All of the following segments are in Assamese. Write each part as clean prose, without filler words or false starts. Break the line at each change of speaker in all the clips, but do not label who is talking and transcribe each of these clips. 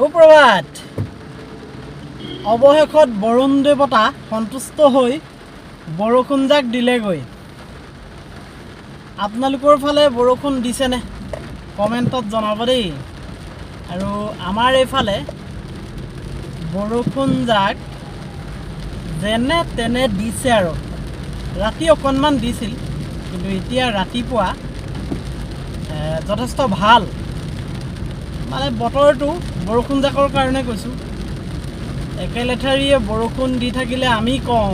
সুপ্ৰভাত। অৱশেষত বৰুণ দেৱতা সন্তুষ্ট হৈ বৰষুণজাক দিলেগৈ। আপোনালোকৰ ফালে বৰষুণ দিছেনে? কমেণ্টত জনাব দেই। আৰু আমাৰ এইফালে বৰষুণজাক যেনে তেনে দিছে আৰু ৰাতি অকণমান দিছিল, কিন্তু এতিয়া ৰাতিপুৱা যথেষ্ট ভাল। মানে বতৰটো বৰষুণজাকৰ কাৰণে কৈছোঁ। একেলেঠাৰিয়ে বৰষুণ দি থাকিলে আমি কওঁ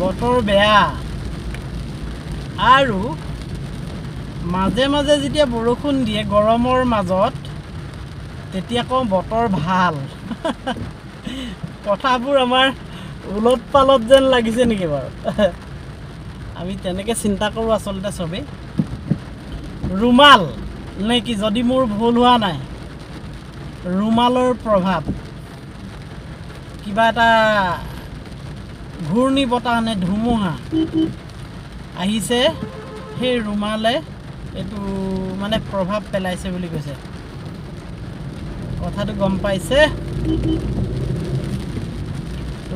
বতৰ বেয়া, আৰু মাজে মাজে যেতিয়া বৰষুণ দিয়ে গৰমৰ মাজত তেতিয়া কওঁ বতৰ ভাল। কথাবোৰ আমাৰ ওলট পালট যেন লাগিছে নেকি বাৰু? আমি তেনেকৈ চিন্তা কৰোঁ আচলতে চবেই। ৰুমাল নে কি, যদি মোৰ ভুল হোৱা নাই, ৰুমালৰ প্ৰভাৱ। কিবা এটা ঘূৰ্ণী বতাহ নে ধুমুহা আহিছে, সেই ৰুমালে এইটো মানে প্ৰভাৱ পেলাইছে বুলি কৈছে। কথাটো গম পাইছে?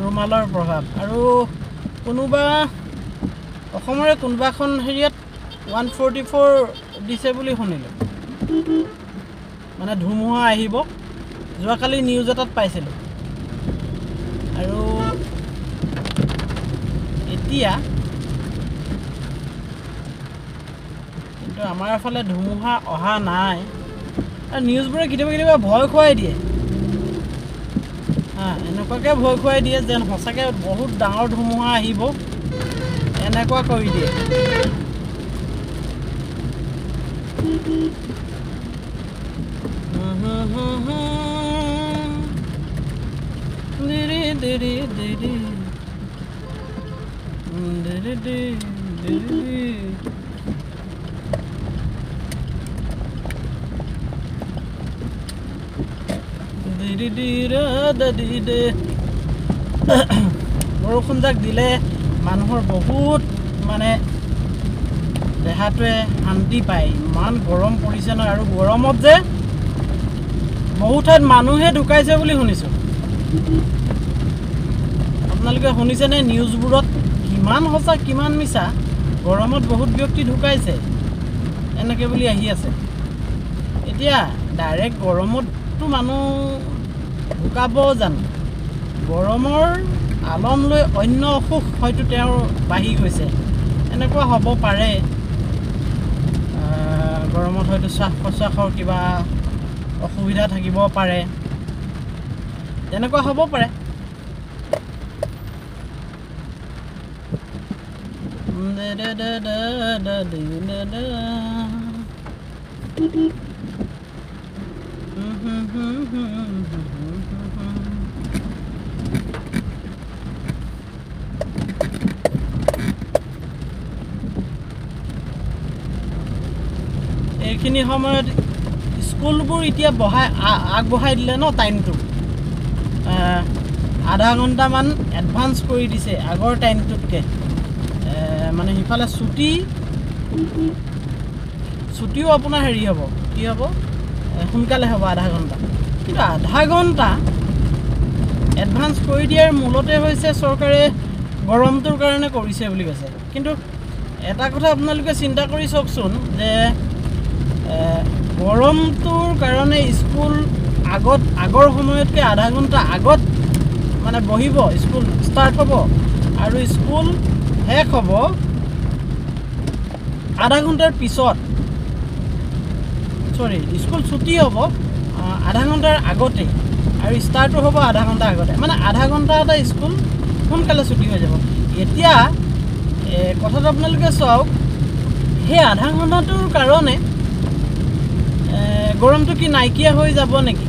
ৰুমালৰ প্ৰভাৱ। আৰু কোনোবা অসমৰে কোনোবা এখন হেৰিয়াত 144 দিছে বুলি শুনিলোঁ। মানে ধুমুহা আহিব, যোৱাকালি নিউজ এটাত পাইছিলোঁ। আৰু এতিয়া কিন্তু আমাৰ ফালে ধুমুহা অহা নাই। আৰু নিউজবোৰে কেতিয়াবা কেতিয়াবা ভয় খুৱাই দিয়ে। এনেকুৱাকৈ ভয় খুৱাই দিয়ে যেন সঁচাকৈ বহুত ডাঙৰ ধুমুহা আহিব, এনেকুৱা কৰি দিয়ে। বৰষুণজাক দিলে মানুহৰ বহুত মানে দেহাটোৱে শান্তি পায়। ইমান গৰম পৰিছে ন, আৰু গৰমত যে বহু ঠাইত মানুহে ঢুকাইছে বুলি শুনিছোঁ। আপোনালোকে শুনিছেনে নিউজবোৰত? কিমান সঁচা কিমান মিছা, গৰমত বহুত ব্যক্তি ঢুকাইছে এনেকৈ বুলি আহি আছে। এতিয়া ডাইৰেক্ট গৰমততো মানুহ ঢুকাব জানো? গৰমৰ আলম লৈ অন্য অসুখ হয়তো তেওঁৰ বাঢ়ি গৈছে, এনেকুৱা হ'ব পাৰে। গৰমত হয়তো শ্বাস প্ৰশ্বাসৰ কিবা অসুবিধা থাকিব পাৰে, তেনেকুৱা হ'ব পাৰে। এইখিনি সময়ত স্কুলবোৰ এতিয়া আগবঢ়াই দিলে ন টাইমটো, আধা ঘণ্টামান এডভান্স কৰি দিছে আগৰ টাইমটোতকৈ। মানে সিফালে ছুটিও আপোনাৰ হেৰি হ'ব, কি হ'ব, সোনকালে হ'ব আধা ঘণ্টা। কিন্তু আধা ঘণ্টা এডভান্স কৰি দিয়াৰ মূলতে হৈছে চৰকাৰে গৰমটোৰ কাৰণে কৰিছে বুলি কৈছে। কিন্তু এটা কথা আপোনালোকে চিন্তা কৰি চাওকচোন যে গৰমটোৰ কাৰণে স্কুল আগৰ সময়তকৈ আধা ঘণ্টা আগত মানে বহিব, স্কুল ষ্টাৰ্ট হ'ব, আৰু স্কুল শেষ হ'ব আধা ঘণ্টাৰ পিছত। স্কুল ছুটি হ'ব আধা ঘণ্টাৰ আগতেই, আৰু ষ্টাৰ্টো হ'ব আধা ঘণ্টা আগতে। মানে আধা ঘণ্টা এটা স্কুল সোনকালে ছুটি হৈ যাব। এতিয়া কথাটো আপোনালোকে চাওক, সেই আধা ঘণ্টাটোৰ কাৰণে গৰমটো কি নাইকিয়া হৈ যাব নেকি?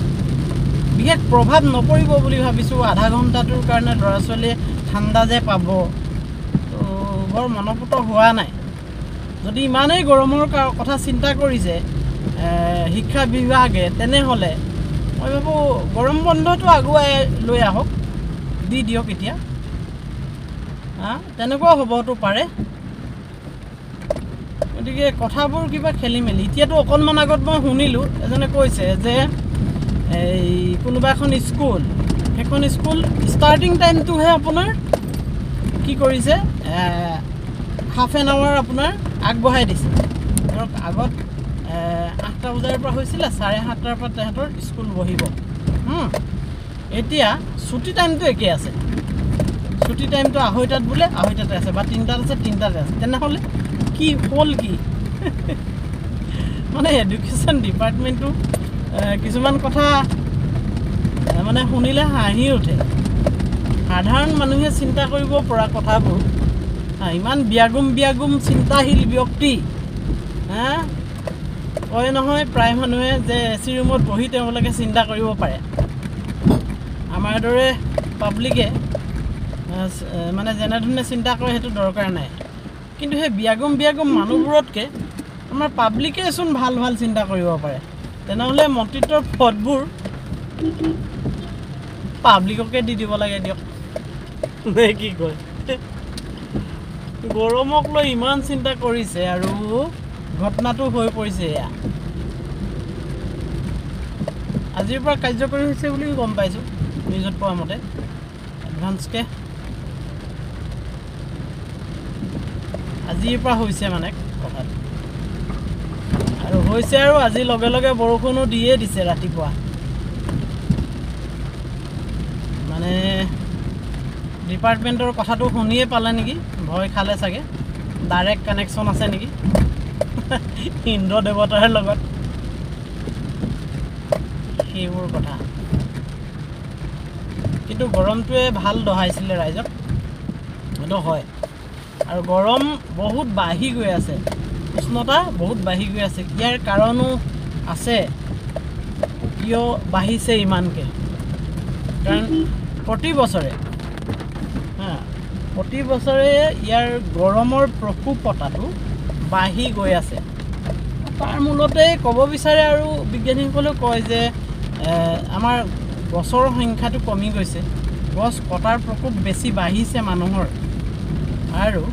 বিশেষ প্ৰভাৱ নপৰিব বুলি ভাবিছোঁ। আধা ঘণ্টাটোৰ কাৰণে ল'ৰা ছোৱালীয়ে ঠাণ্ডা যে পাব, তো বৰ মনপুত হোৱা নাই। যদি ইমানেই গৰমৰ কথা চিন্তা কৰিছে শিক্ষা বিভাগে, তেনেহ'লে মই ভাবোঁ গৰম বন্ধটো আগুৱাই লৈ আহক, দি দিয়ক এতিয়া। তেনেকুৱাও হ'বতো পাৰে। গতিকে কথাবোৰ কিবা খেলি মেলি। এতিয়াতো অকণমান আগত মই শুনিলোঁ এজনে কৈছে যে এই কোনোবা এখন স্কুল, সেইখন স্কুল ষ্টাৰ্টিং টাইমটোহে আপোনাৰ কি কৰিছে, হাফ এন আৱাৰ আপোনাৰ আগবঢ়াই দিছে। ধৰক আগত 8টা বজাৰ পৰা হৈছিলে, 7:30টাৰ পৰা তেহেঁতৰ স্কুল বহিব। এতিয়া ছুটী টাইমটো একেই আছে, ছুটী টাইমটো 2:30টাত বোলে 2:30টাতে আছে, বা 3টাত আছে 3টাতে আছে। তেনেহ'লে কি হ'ল কি? মানে এডুকেশ্যন ডিপাৰ্টমেণ্টটো কিছুমান কথা মানে শুনিলে হাঁহি উঠে। সাধাৰণ মানুহে চিন্তা কৰিব পৰা কথাবোৰ ইমান বিয়াগুম চিন্তাশীল ব্যক্তি কয় নহয় প্ৰায় মানুহে যে AC ৰুমত বহি তেওঁলোকে চিন্তা কৰিব পাৰে। আমাৰ দৰে পাব্লিকে মানে যেনেধৰণে চিন্তা কৰে সেইটো দৰকাৰ নাই। কিন্তু সেই বিয়াগুম মানুহবোৰতকৈ আমাৰ পাব্লিকেচোন ভাল চিন্তা কৰিব পাৰে। তেনেহ'লে মন্ত্ৰিত্বৰ পদবোৰ পাব্লিককে দি দিব লাগে দিয়ক, নে কি কয়? গৰমক লৈ ইমান চিন্তা কৰিছে আৰু ঘটনাটো হৈ পৰিছে এয়া। আজিৰ পৰা কাৰ্যকৰী হৈছে বুলি গম পাইছোঁ, নিউজত পোৱা মতে এডভান্সকৈ আজিৰ পৰা হৈছে মানে কথাটো। আৰু হৈছে আৰু আজি লগে লগে বৰষুণো দিয়ে দিছে ৰাতিপুৱা। মানে ডিপাৰ্টমেণ্টৰ কথাটো শুনিয়ে পালে নেকি, ভয় খালে চাগে। ডাইৰেক্ট কানেকশ্যন আছে নেকি ইন্দ্ৰ দেৱতাৰ লগত, সেইবোৰ কথা। কিন্তু গৰমটোৱে ভাল দহাইছিলে ৰাইজক, সেইটো হয়। আৰু গৰম বহুত বাঢ়ি গৈ আছে, উষ্ণতা বহুত বাঢ়ি গৈ আছে। ইয়াৰ কাৰণো আছে, কিয় বাঢ়িছে ইমানকৈ। কাৰণ প্ৰতি বছৰে ইয়াৰ গৰমৰ প্ৰকোপতাটো বাঢ়ি গৈ আছে। তাৰ মূলতে ক'ব বিচাৰে আৰু বিজ্ঞানীসকলেও কয় যে আমাৰ গছৰ সংখ্যাটো কমি গৈছে, গছ কটাৰ প্ৰকোপ বেছি বাঢ়িছে মানুহৰ, আৰু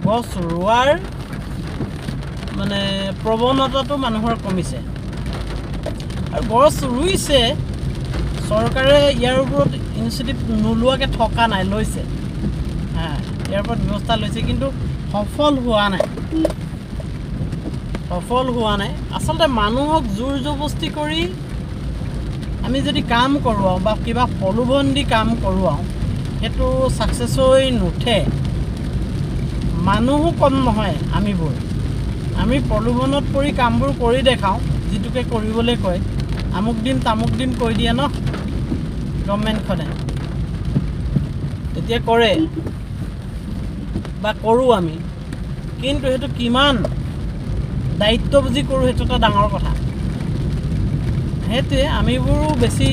গছ ৰোৱাৰ মানে প্ৰৱণতাটো মানুহৰ কমিছে। আৰু গছ ৰুইছে, চৰকাৰে ইয়াৰ ওপৰত ইনিচিয়েটিভ নোলোৱাকৈ থকা নাই, লৈছে। ইয়াৰ ওপৰত ব্যৱস্থা লৈছে, কিন্তু সফল হোৱা নাই। আচলতে মানুহক জোৰ জবস্তি কৰি আমি যদি কাম কৰোৱাওঁ বা কিবা প্ৰলোভন দি কাম কৰোৱাওঁ, সেইটো ছাকচেছ হৈ নুঠে। মানুহো কম নহয় আমি প্ৰলোভনত পৰি কামবোৰ কৰি দেখাওঁ, যিটোকে কৰিবলৈ কয়। আমুক দিন তামুক দিন কৈ দিয়ে ন গভৰ্ণমেণ্টখনে, তেতিয়া কৰে বা কৰোঁ আমি। কিন্তু সেইটো কিমান দায়িত্ব বুজি কৰোঁ, সেইটো এটা ডাঙৰ কথা। সেইটোৱে আমিবোৰো বেছি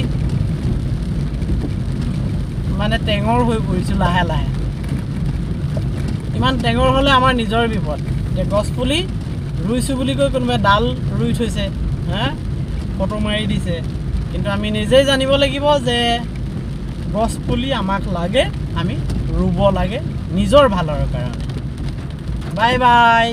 মানে টেঙৰ হৈ পৰিছোঁ লাহে লাহে। ইমান টেঙৰ হ'লে আমাৰ নিজৰ বিপদ। যে গছপুলি ৰুইছোঁ বুলি কৈ কোনোবাই ডাল ৰুই থৈছে, ফটো মাৰি দিছে। কিন্তু আমি নিজেই জানিব লাগিব যে গছপুলি আমাক লাগে, আমি ৰুব লাগে নিজৰ ভালৰ কাৰণে। Bye bye.